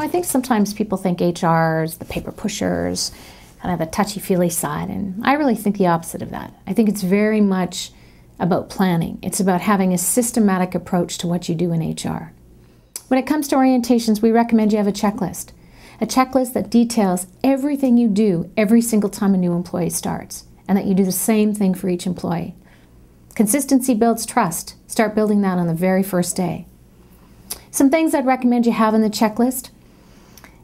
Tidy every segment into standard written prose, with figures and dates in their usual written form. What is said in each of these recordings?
I think sometimes people think HR is the paper pushers, kind of the touchy-feely side, and I really think the opposite of that. I think it's very much about planning. It's about having a systematic approach to what you do in HR. When it comes to orientations, we recommend you have a checklist that details everything you do every single time a new employee starts, and that you do the same thing for each employee. Consistency builds trust. Start building that on the very first day. Some things I'd recommend you have in the checklist.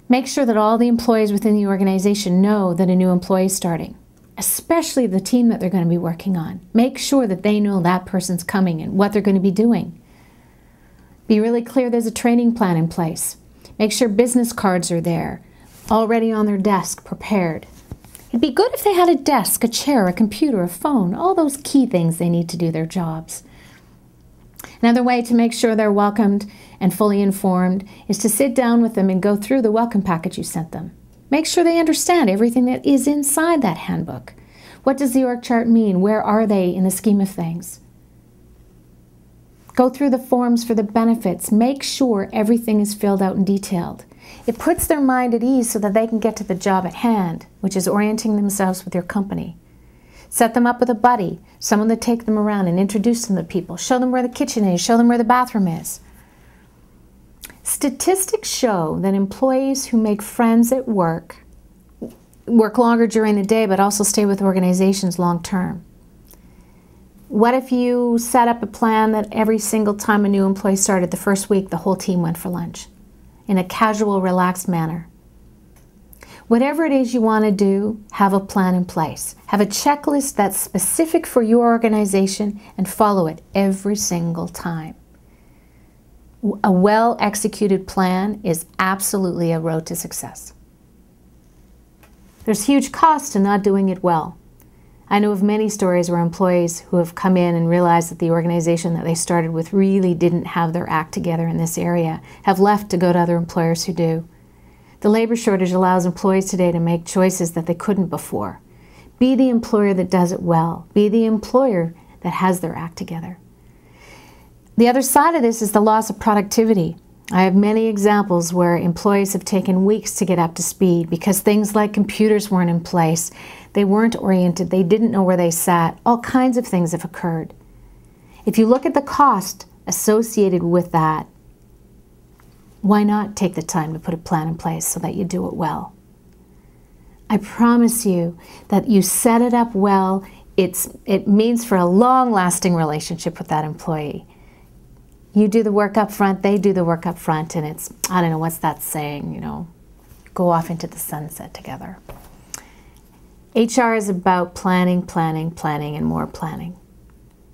Make sure that all the employees within the organization know that a new employee is starting, especially the team that they're going to be working on. Make sure that they know that person's coming and what they're going to be doing. Be really clear there's a training plan in place. Make sure business cards are there, already on their desk, prepared. It'd be good if they had a desk, a chair, a computer, a phone, all those key things they need to do their jobs. Another way to make sure they're welcomed and fully informed is to sit down with them and go through the welcome package you sent them. Make sure they understand everything that is inside that handbook. What does the org chart mean? Where are they in the scheme of things? Go through the forms for the benefits. Make sure everything is filled out and detailed. It puts their mind at ease so that they can get to the job at hand, which is orienting themselves with your company. Set them up with a buddy, someone to take them around and introduce them to people. Show them where the kitchen is, show them where the bathroom is. Statistics show that employees who make friends at work longer during the day, but also stay with organizations long term. What if you set up a plan that every single time a new employee started the first week, the whole team went for lunch in a casual, relaxed manner? Whatever it is you want to do, have a plan in place. Have a checklist that's specific for your organization and follow it every single time. A well-executed plan is absolutely a road to success. There's huge cost to not doing it well. I know of many stories where employees who have come in and realized that the organization that they started with really didn't have their act together in this area, have left to go to other employers who do. The labor shortage allows employees today to make choices that they couldn't before. Be the employer that does it well. Be the employer that has their act together. The other side of this is the loss of productivity. I have many examples where employees have taken weeks to get up to speed because things like computers weren't in place, they weren't oriented, they didn't know where they sat. All kinds of things have occurred. If you look at the cost associated with that, why not take the time to put a plan in place so that you do it well? I promise you that you set it up well, it means for a long-lasting relationship with that employee. You do the work up front, they do the work up front, and it's, I don't know, what's that saying, go off into the sunset together. HR is about planning, planning, planning, and more planning.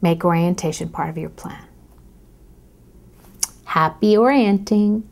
Make orientation part of your plan. Happy orienting!